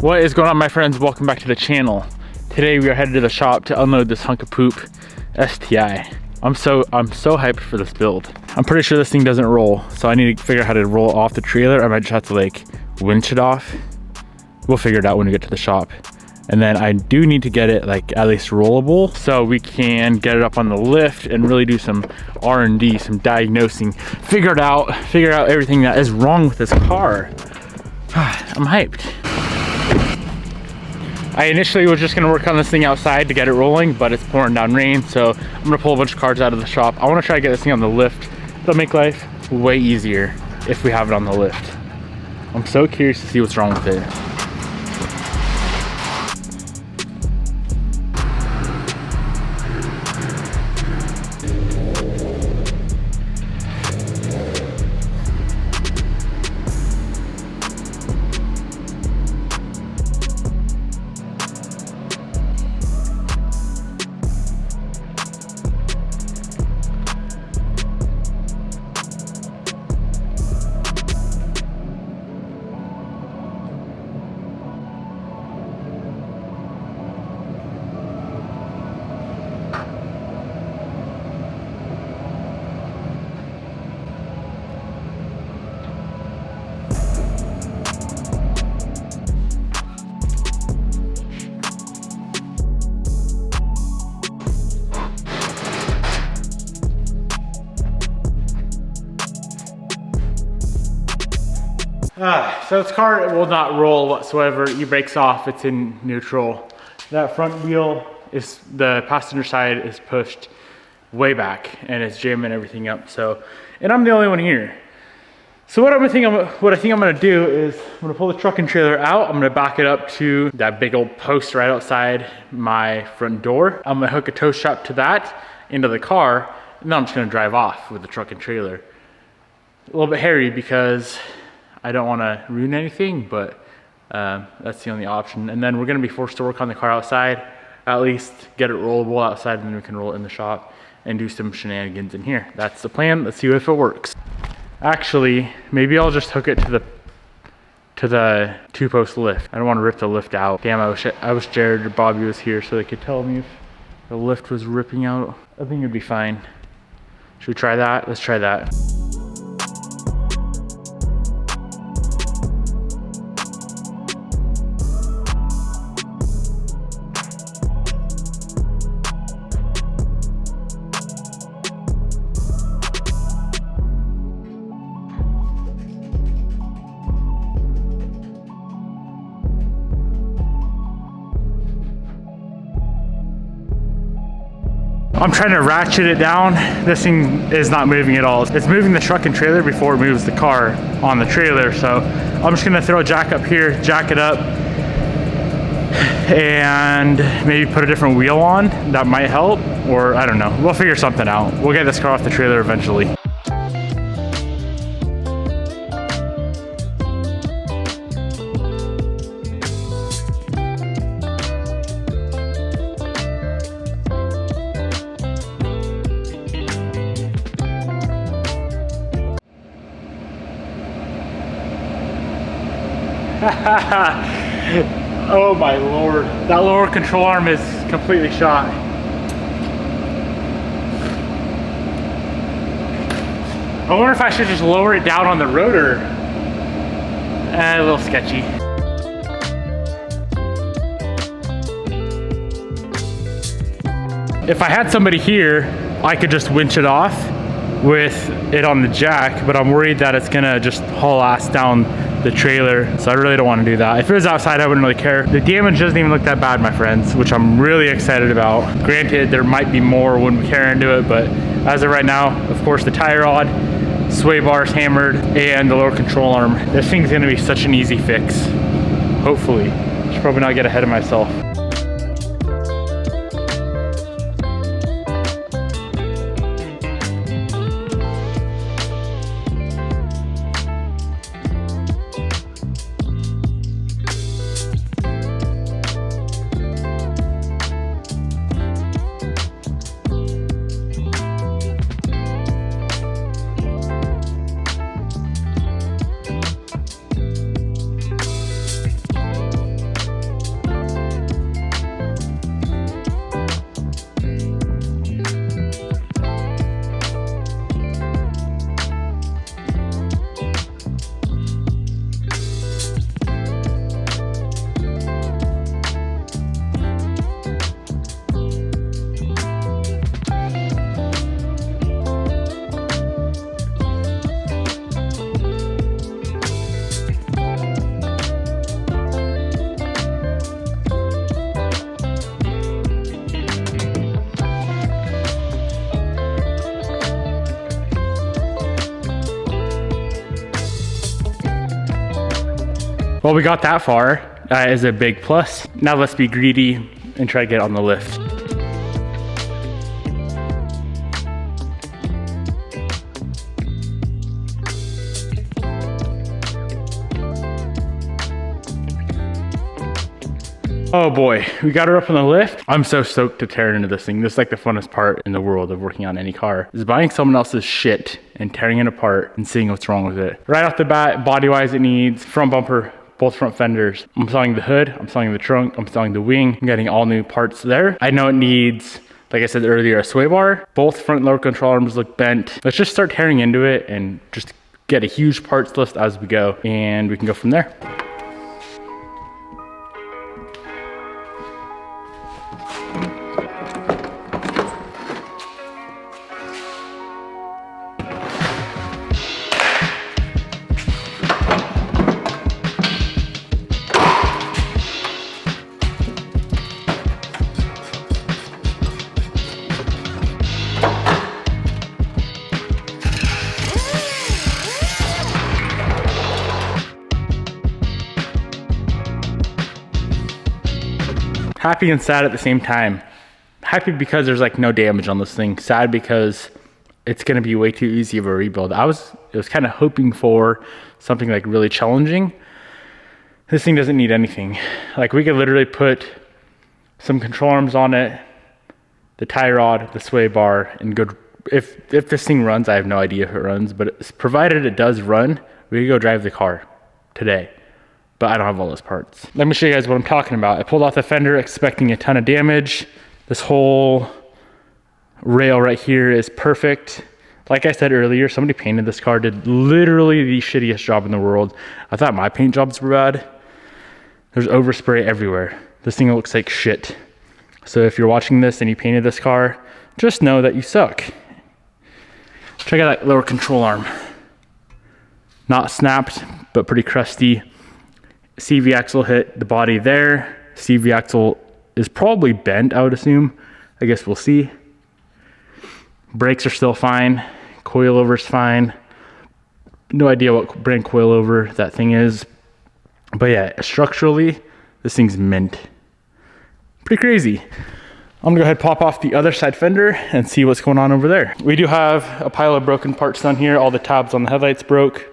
What is going on, my friends? Welcome back to the channel. Today we are headed to the shop to unload this hunk of poop STI. I'm so hyped for this build. I'm pretty sure this thing doesn't roll, so I need to figure out how to roll off the trailer. I might just have to like winch it off. We'll figure it out when we get to the shop. And then I do need to get it like at least rollable so we can get it up on the lift and really do some R&D, some diagnosing, figure out everything that is wrong with this car. I'm hyped. I initially was just gonna work on this thing outside to get it rolling, but it's pouring down rain, so I'm gonna pull a bunch of cars out of the shop. I wanna try to get this thing on the lift. It'll make life way easier if we have it on the lift. I'm so curious to see what's wrong with it. So this car will not roll whatsoever. E-brake's off, it's in neutral. That front wheel is, the passenger side is pushed way back and it's jamming everything up. So, and I'm the only one here. So what I think I'm gonna do is I'm gonna pull the truck and trailer out. I'm gonna back it up to that big old post right outside my front door. I'm gonna hook a tow strap to that into the car, and then I'm just gonna drive off with the truck and trailer. A little bit hairy because I don't want to ruin anything, but that's the only option. And then we're going to be forced to work on the car outside, at least get it rollable outside, and then we can roll it in the shop and do some shenanigans in here. That's the plan. Let's see if it works. Actually, maybe I'll just hook it to the two-post lift. I don't want to rip the lift out. Damn, I wish Jared or Bobby was here so they could tell me if the lift was ripping out. I think it'd be fine. Should we try that? Let's try that. I'm trying to ratchet it down. This thing is not moving at all. It's moving the truck and trailer before it moves the car on the trailer. So I'm just gonna throw a jack up here, jack it up, and maybe put a different wheel on. That might help, or I don't know. We'll figure something out. We'll get this car off the trailer eventually. Oh my lord, that lower control arm is completely shot. I wonder if I should just lower it down on the rotor. A little sketchy. If I had somebody here, I could just winch it off with it on the jack, but I'm worried that it's gonna just haul ass down the trailer, so I really don't want to do that. If it was outside, I wouldn't really care. The damage doesn't even look that bad, my friends, which I'm really excited about. Granted, there might be more when we tear into it, but as of right now, of course, the tie rod, sway bars hammered, and the lower control arm. This thing's gonna be such an easy fix, hopefully. Should probably not get ahead of myself. Well, we got that far. That is a big plus. Now let's be greedy and try to get on the lift. Oh boy, we got her up on the lift. I'm so stoked to tear into this thing. This is like the funnest part in the world of working on any car, is buying someone else's shit and tearing it apart and seeing what's wrong with it. Right off the bat, body-wise, it needs front bumper, both front fenders. I'm selling the hood, I'm selling the trunk, I'm selling the wing. I'm getting all new parts there. I know it needs, like I said earlier, a sway bar. Both front and lower control arms look bent. Let's just start tearing into it and just get a huge parts list as we go, and we can go from there. Happy and sad at the same time. Happy because there's like no damage on this thing. Sad because it's gonna be way too easy of a rebuild. I was kind of hoping for something like really challenging. This thing doesn't need anything. Like we could literally put some control arms on it, the tie rod, the sway bar, and go. If this thing runs, I have no idea if it runs, but provided it does run, we could go drive the car today. But I don't have all those parts. Let me show you guys what I'm talking about. I pulled off the fender expecting a ton of damage. This whole rail right here is perfect. Like I said earlier, somebody painted this car, did literally the shittiest job in the world. I thought my paint jobs were bad. There's overspray everywhere. This thing looks like shit. So if you're watching this and you painted this car, just know that you suck. Check out that lower control arm. Not snapped, but pretty crusty. CV axle hit the body there. CV axle is probably bent, I would assume. I guess we'll see. Brakes are still fine. Coilover's fine. No idea what brand coilover that thing is. But yeah, structurally, this thing's mint. Pretty crazy. I'm gonna go ahead and pop off the other side fender and see what's going on over there. We do have a pile of broken parts down here. All the tabs on the headlights broke.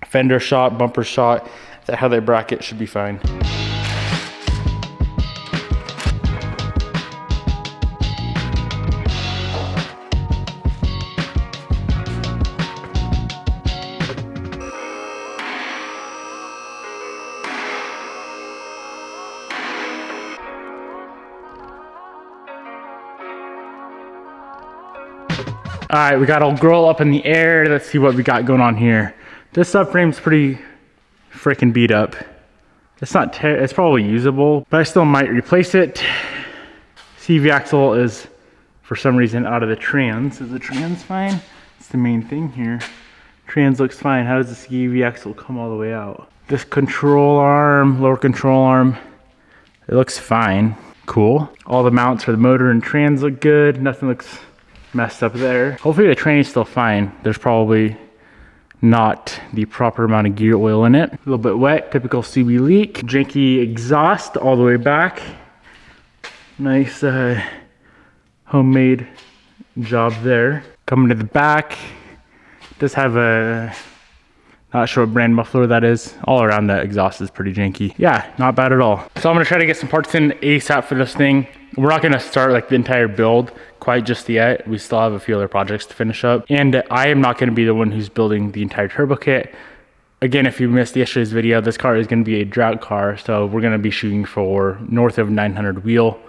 Fender shot, bumper shot. That headlight bracket should be fine. All right, we got old girl up in the air. Let's see what we got going on here. This subframe's pretty freaking beat up. It's not, it's probably usable, but I still might replace it. CV axle is, for some reason, out of the trans. Is the trans fine? It's the main thing here. Trans looks fine. How does the CV axle come all the way out? This control arm, lower control arm, it looks fine. Cool. All the mounts for the motor and trans look good. Nothing looks messed up there. Hopefully the train is still fine. There's probably not the proper amount of gear oil in it. A little bit wet, typical CB leak. Janky exhaust all the way back. Nice homemade job there. Coming to the back, does have a, not sure what brand muffler that is. All around that exhaust is pretty janky. Yeah, not bad at all. So I'm gonna try to get some parts in ASAP for this thing. We're not gonna start like the entire build quite just yet. We still have a few other projects to finish up. And I am not gonna be the one who's building the entire turbo kit. Again, if you missed yesterday's video, this car is gonna be a drag car. So we're gonna be shooting for north of 900 wheel,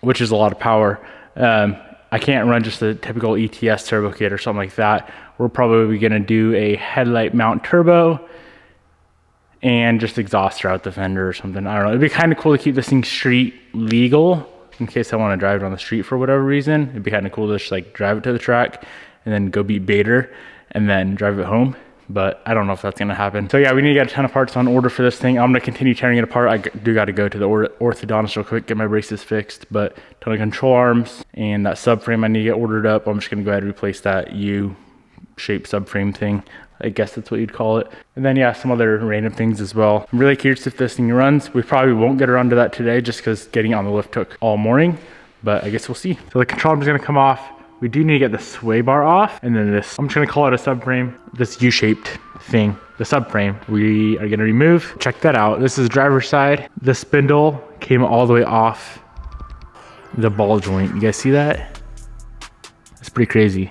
which is a lot of power. I can't run just a typical ETS turbo kit or something like that. We're probably gonna do a headlight mount turbo and just exhaust throughout the fender or something. I don't know. It'd be kind of cool to keep this thing street legal in case I want to drive it on the street for whatever reason. It'd be kind of cool to just like drive it to the track and then go beat Bader and then drive it home. But I don't know if that's gonna happen. So yeah, we need to get a ton of parts on order for this thing. I'm gonna continue tearing it apart. I do gotta go to the orthodontist real quick, get my braces fixed, but ton of control arms and that subframe I need to get ordered up. I'm just gonna go ahead and replace that U-shaped subframe thing. I guess that's what you'd call it. And then yeah, some other random things as well. I'm really curious if this thing runs. We probably won't get around to that today just because getting on the lift took all morning, but I guess we'll see. So the control arm is gonna come off. We do need to get the sway bar off. And then this, I'm just gonna call it a subframe, this U-shaped thing, the subframe, we are gonna remove. Check that out. This is driver's side. The spindle came all the way off the ball joint. You guys see that? It's pretty crazy.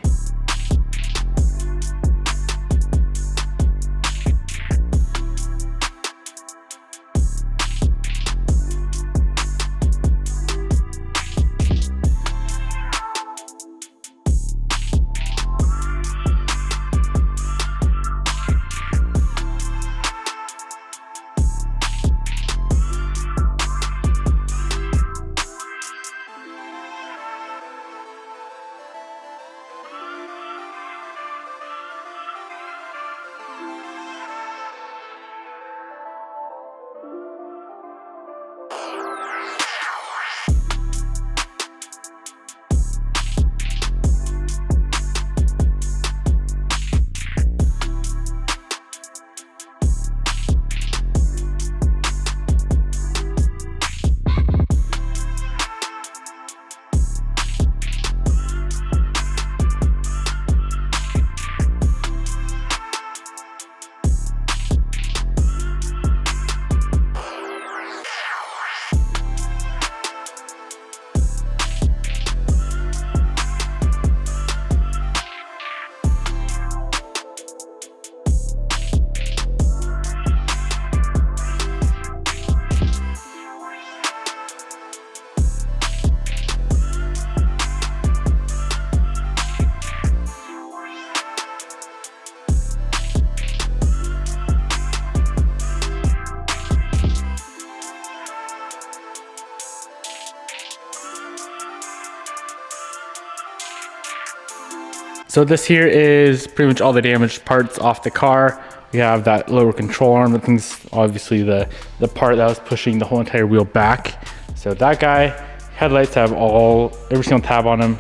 So this here is pretty much all the damaged parts off the car. We have that lower control arm. That thing's obviously the part that was pushing the whole entire wheel back. So that guy, headlights have every single tab on them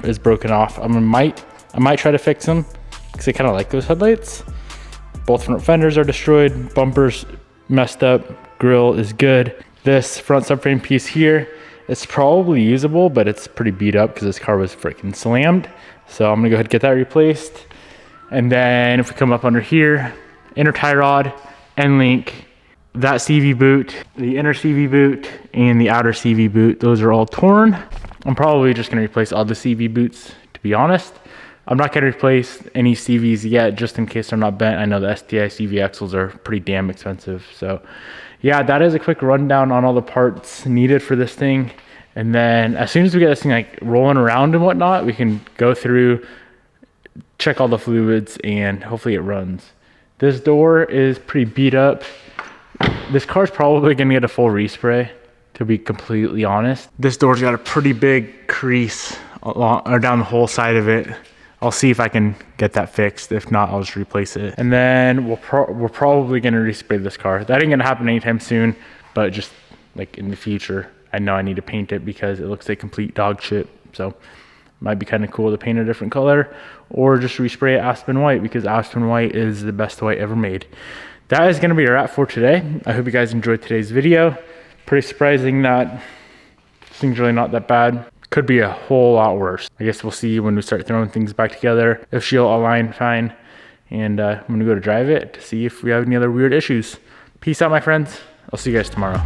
is broken off. I might try to fix them because I kind of like those headlights. Both front fenders are destroyed, bumpers messed up, grille is good. This front subframe piece here, it's probably usable, but it's pretty beat up because this car was freaking slammed. So I'm gonna go ahead and get that replaced. And then if we come up under here, inner tie rod, end link, that CV boot, the inner CV boot, and the outer CV boot, those are all torn. I'm probably just gonna replace all the CV boots, to be honest. I'm not gonna replace any CVs yet, just in case they're not bent. I know the STI CV axles are pretty damn expensive. So yeah, that is a quick rundown on all the parts needed for this thing. And then as soon as we get this thing like rolling around and whatnot, we can go through, check all the fluids, and hopefully it runs. This door is pretty beat up. This car's probably gonna get a full respray, to be completely honest. This door's got a pretty big crease down the whole side of it. I'll see if I can get that fixed. If not, I'll just replace it. And then we're probably gonna respray this car. That ain't gonna happen anytime soon, but just like in the future. I know I need to paint it because it looks like complete dog shit. So might be kind of cool to paint a different color, or just respray it Aspen white, because Aspen white is the best white ever made. That is going to be a wrap for today. I hope you guys enjoyed today's video. Pretty surprising that this thing's really not that bad. Could be a whole lot worse. I guess we'll see when we start throwing things back together if she'll align fine. And I'm going to go to drive it to see if we have any other weird issues. Peace out, my friends. I'll see you guys tomorrow.